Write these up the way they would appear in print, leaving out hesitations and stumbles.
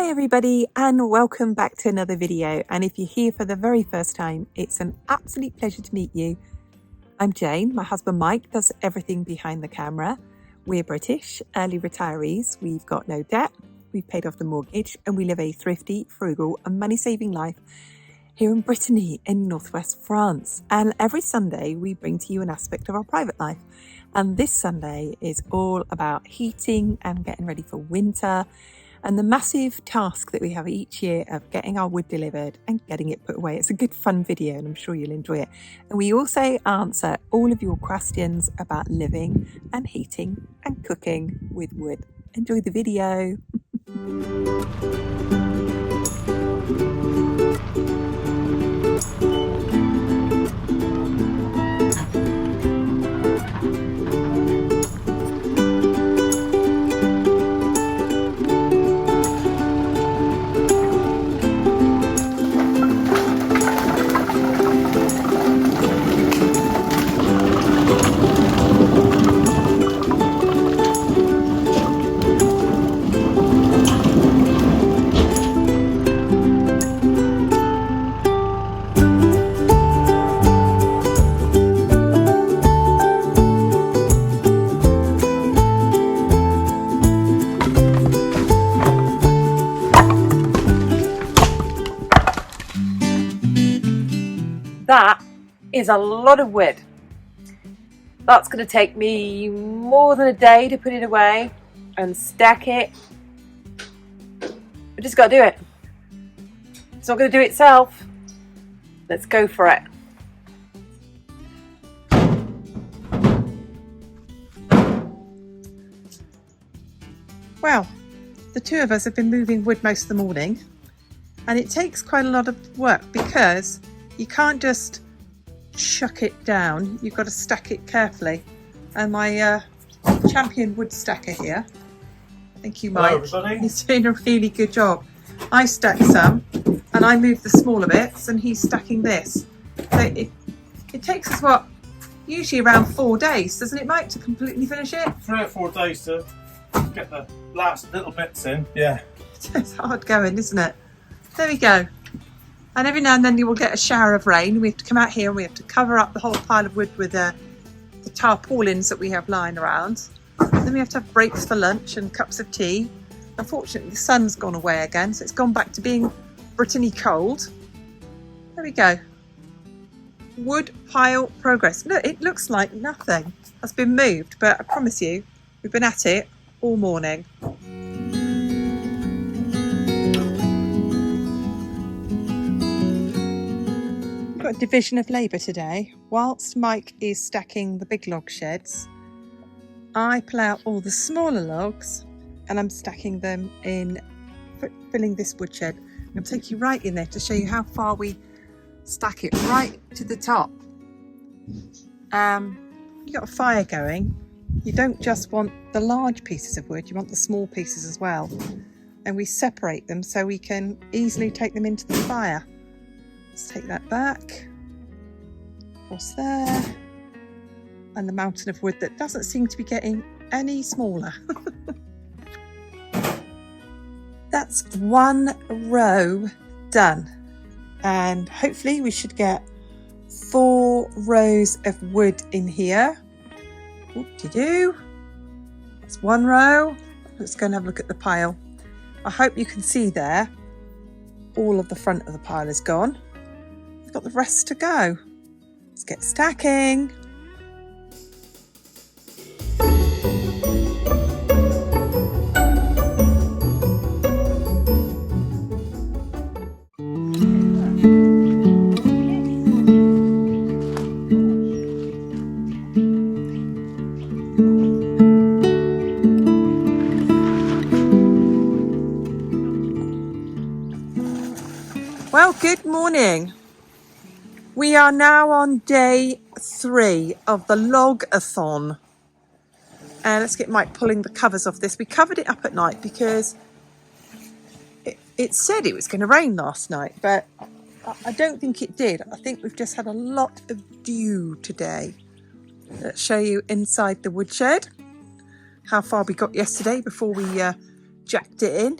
Hi everybody and welcome back to another video, and if you're here for the very first time, it's an absolute pleasure to meet you. I'm Jane. My husband Mike does everything behind the camera. We're British, early retirees, we've got no debt, we've paid off the mortgage, and we live a thrifty, frugal and money-saving life here in Brittany in northwest France. And every Sunday we bring to you an aspect of our private life, and this Sunday is all about heating and getting ready for winter and the massive task that we have each year of getting our wood delivered and getting it put away. It's a good fun video and I'm sure you'll enjoy it. And we also answer all of your questions about living and heating and cooking with wood. Enjoy the video. That is a lot of wood. That's going to take me more than a day to put it away and stack it. I just got to do it. It's not going to do it itself. Let's go for it. Well, the two of us have been moving wood most of the morning, and it takes quite a lot of work because you can't just chuck it down, you've got to stack it carefully. And my champion wood stacker here, thank you Mike, he's doing a really good job. I stack some and I move the smaller bits and he's stacking this. So it takes us what, usually around 4 days, doesn't it Mike, to completely finish it? 3 or 4 days to get the last little bits in, yeah. It's hard going, isn't it? There we go. And every now and then you will get a shower of rain. We have to come out here and we have to cover up the whole pile of wood with the tarpaulins that we have lying around. Then we have to have breaks for lunch and cups of tea. Unfortunately, the sun's gone away again, so it's gone back to being Brittany cold. There we go. Wood pile progress. Look, it looks like nothing has been moved, but I promise you, we've been at it all morning. Got a division of labour today. Whilst Mike is stacking the big log sheds, I pull out all the smaller logs and I'm stacking them in, filling this woodshed. I'm going to take you right in there to show you how far we stack it, right to the top. You got a fire going, you don't just want the large pieces of wood, you want the small pieces as well, and we separate them so we can easily take them into the fire. Let's take that back, across there, and the mountain of wood that doesn't seem to be getting any smaller. That's one row done, and hopefully we should get 4 rows of wood in here. Whoop-de-doo. That's one row. Let's go and have a look at the pile. I hope you can see there, all of the front of the pile is gone. Got the rest to go. Let's get stacking. Well, good morning. We are now on day 3 of the log-a-thon. And let's get Mike pulling the covers off this. We covered it up at night because it said it was going to rain last night, but I don't think it did. I think we've just had a lot of dew today. Let's show you inside the woodshed. how far we got yesterday before we jacked it in.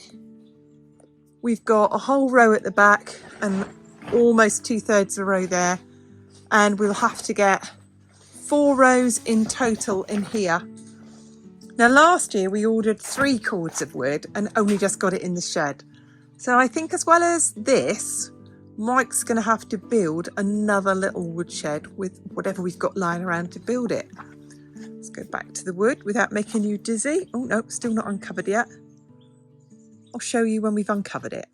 We've got a whole row at the back and almost 2/3 of a row there. And we'll have to get 4 rows in total in here. Now last year we ordered 3 cords of wood and only just got it in the shed. So I think as well as this, Mike's going to have to build another little woodshed with whatever we've got lying around to build it. Let's go back to the wood without making you dizzy. Oh no, still not uncovered yet. I'll show you when we've uncovered it.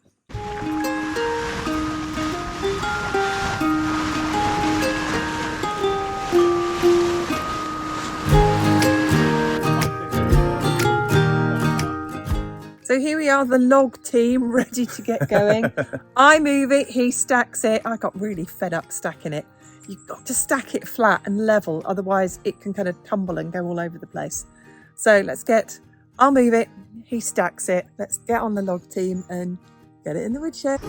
So here we are, the log team, ready to get going. I move it, he stacks it. I got really fed up stacking it. You've got to stack it flat and level, otherwise it can kind of tumble and go all over the place. So I'll move it, he stacks it. Let's get on the log team and get it in the woodshed.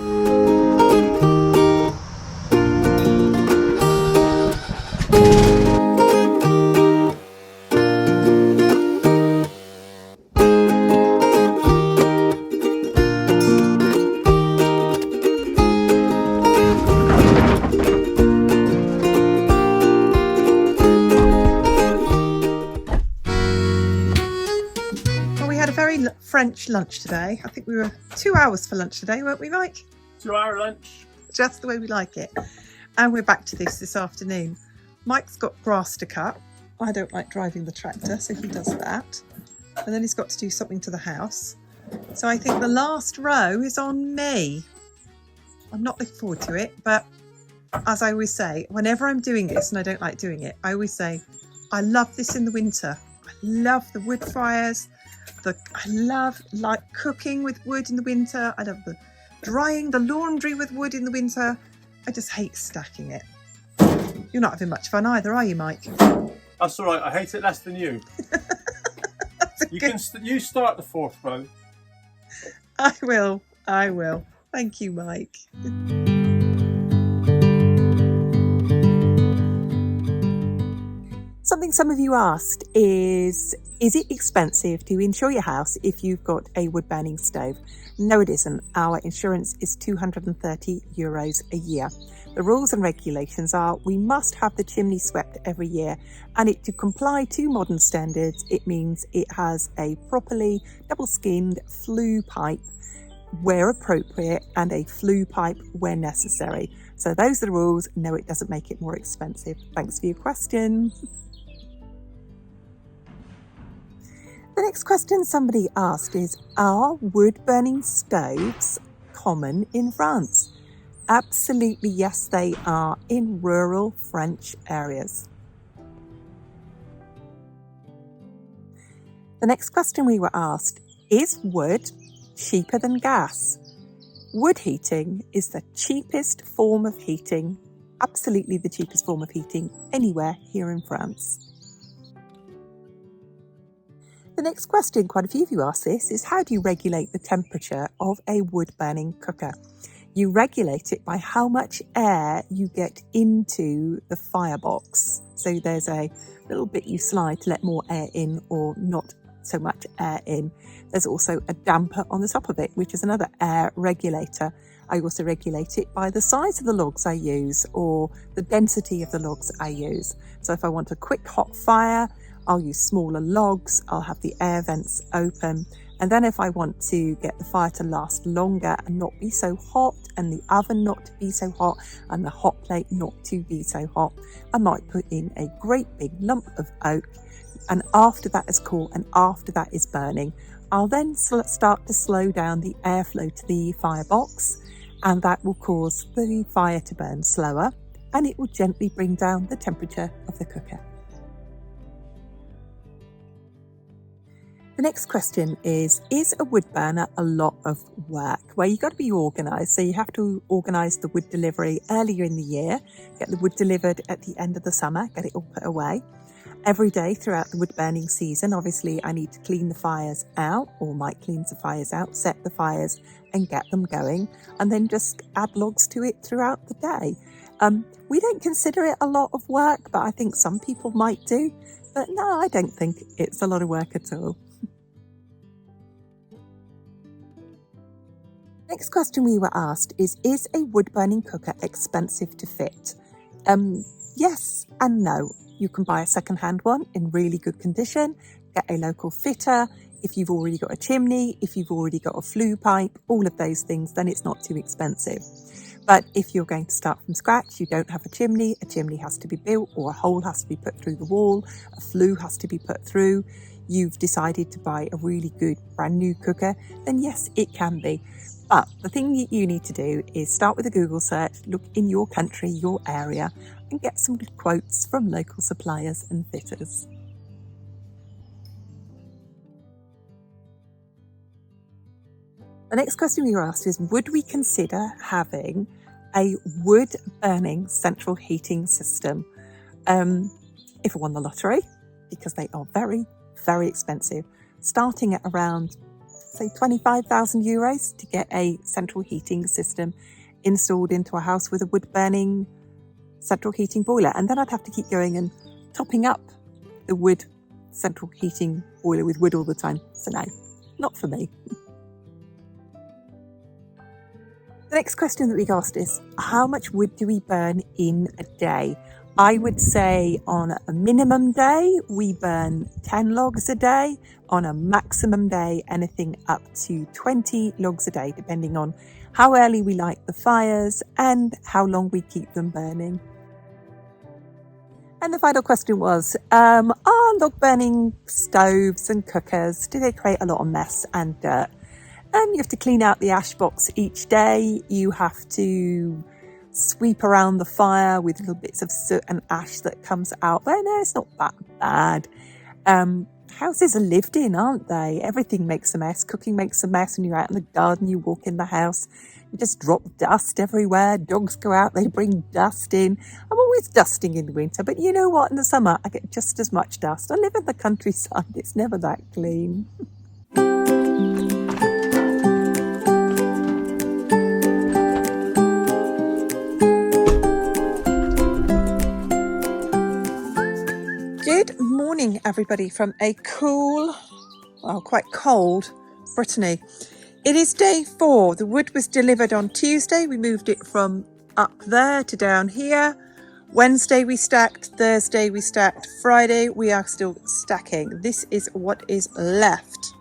French lunch today. I think we were 2 hours for lunch today, weren't we, Mike? 2-hour lunch. Just the way we like it. And we're back to this afternoon. Mike's got grass to cut. I don't like driving the tractor, so he does that. And then he's got to do something to the house. So I think the last row is on me. I'm not looking forward to it, but as I always say, whenever I'm doing this and I don't like doing it, I always say, I love this in the winter. I love the wood fires. I love cooking with wood in the winter. I love the drying the laundry with wood in the winter. I just hate stacking it. You're not having much fun either, are you, Mike? That's all right. I hate it less than you. You start the 4th row. I will. Thank you, Mike. Something some of you asked is it expensive to insure your house if you've got a wood burning stove? No, it isn't. Our insurance is €230 a year. The rules and regulations are we must have the chimney swept every year, and to comply to modern standards, it means it has a properly double-skinned flue pipe where appropriate and a flue pipe where necessary. So those are the rules. No, it doesn't make it more expensive. Thanks for your question. The next question somebody asked is, are wood-burning stoves common in France? Absolutely, yes, they are in rural French areas. The next question we were asked, is wood cheaper than gas? Wood heating is the cheapest form of heating, absolutely the cheapest form of heating anywhere here in France. The next question, quite a few of you asked this, is how do you regulate the temperature of a wood-burning cooker? You regulate it by how much air you get into the firebox. So there's a little bit you slide to let more air in or not so much air in. There's also a damper on the top of it, which is another air regulator. I also regulate it by the size of the logs I use or the density of the logs I use. So if I want a quick hot fire, I'll use smaller logs, I'll have the air vents open. And then if I want to get the fire to last longer and not be so hot, and the oven not to be so hot, and the hot plate not to be so hot, I might put in a great big lump of oak. And after that is cool and after that is burning, I'll then start to slow down the airflow to the firebox, and that will cause the fire to burn slower, and it will gently bring down the temperature of the cooker. The next question is a wood burner a lot of work? Well, you've got to be organised. So you have to organise the wood delivery earlier in the year, get the wood delivered at the end of the summer, get it all put away. Every day throughout the wood burning season, obviously I need to clean the fires out, or Mike cleans the fires out, set the fires and get them going, and then just add logs to it throughout the day. We don't consider it a lot of work, but I think some people might do. But no, I don't think it's a lot of work at all. next question we were asked is a wood burning cooker expensive to fit? Yes and no. You can buy a second-hand one in really good condition, get a local fitter. If you've already got a chimney, if you've already got a flue pipe, all of those things, then it's not too expensive. But if you're going to start from scratch, you don't have a chimney has to be built, or a hole has to be put through the wall, a flue has to be put through, you've decided to buy a really good brand new cooker, then yes, it can be. But the thing that you need to do is start with a Google search, look in your country, your area, and get some good quotes from local suppliers and fitters. The next question we were asked is, would we consider having a wood burning central heating system if we won the lottery? Because they are very, very expensive, starting at around, say, 25,000 euros to get a central heating system installed into a house with a wood burning central heating boiler. And then I'd have to keep going and topping up the wood central heating boiler with wood all the time. So no, not for me. The next question that we asked is, how much wood do we burn in a day? I would say on a minimum day, we burn 10 logs a day. On a maximum day, anything up to 20 logs a day, depending on how early we light the fires and how long we keep them burning. And the final question was, are log burning stoves and cookers, do they create a lot of mess and dirt? You have to clean out the ash box each day. You have to sweep around the fire with little bits of soot and ash that comes out. But no, it's not that bad. Houses are lived in, aren't they? Everything makes a mess. Cooking makes a mess. When you're out in the garden, you walk in the house, you just drop dust everywhere. Dogs go out, they bring dust in. I'm always dusting in the winter, but you know what? In the summer, I get just as much dust. I live in the countryside. It's never that clean. Good morning, everybody, from a cool, well, quite cold Brittany. It is day 4. The wood was delivered on Tuesday. We moved it from up there to down here. Wednesday we stacked, Thursday we stacked, Friday we are still stacking. This is what is left.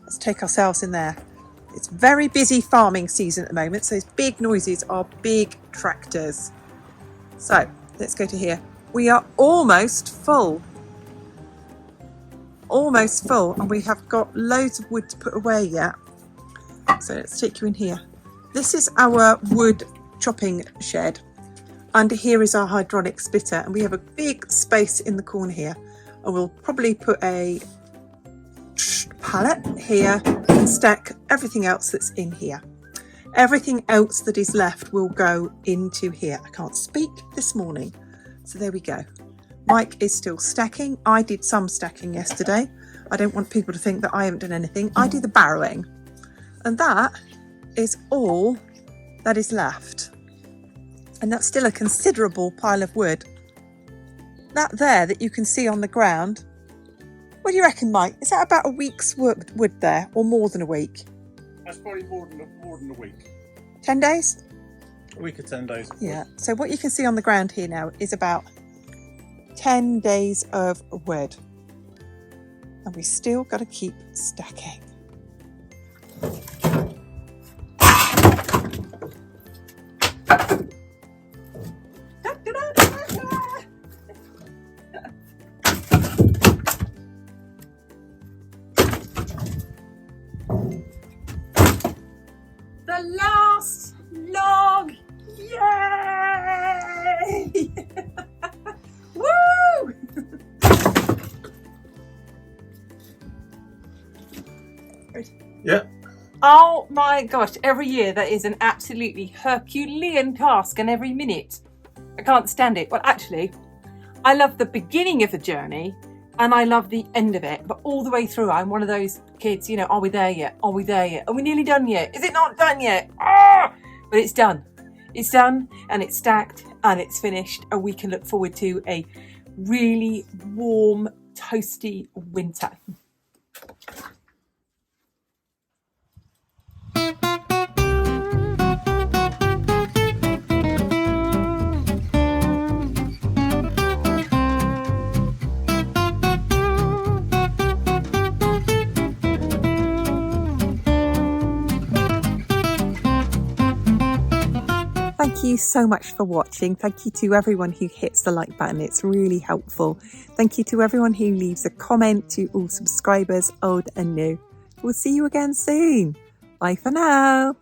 Let's take ourselves in there. It's very busy farming season at the moment, so those big noises are big tractors. So let's go to here. We are almost full, and we have got loads of wood to put away yet. So let's take you in here. This is our wood chopping shed. Under here is our hydraulic splitter, and we have a big space in the corner here. I will probably put a pallet here and stack everything else that's in here. Everything else that is left will go into here. I can't speak this morning. So there we go. Mike is still stacking. I did some stacking yesterday. I don't want people to think that I haven't done anything. I do the barrowing. And that is all that is left. And that's still a considerable pile of wood. That there that you can see on the ground. What do you reckon, Mike? Is that about a week's wood there, or more than a week? That's probably more than a week. 10 days? A week or 10 days. Yeah. So what you can see on the ground here now is about 10 days of wood. And we still got to keep stacking. The last log! Yay! Woo! Yeah. Oh my gosh, every year that is an absolutely Herculean task, and every minute I can't stand it. Well, actually, I love the beginning of the journey and I love the end of it, but all the way through I'm one of those kids, you know, are we there yet? Are we there yet? Are we nearly done yet? Is it not done yet? Ah! But it's done. It's done, and it's stacked, and it's finished, and we can look forward to a really warm, toasty winter. Thank you so much for watching. Thank you to everyone who hits the like button. It's really helpful. Thank you to everyone who leaves a comment, to all subscribers, old and new. We'll see you again soon. Bye for now.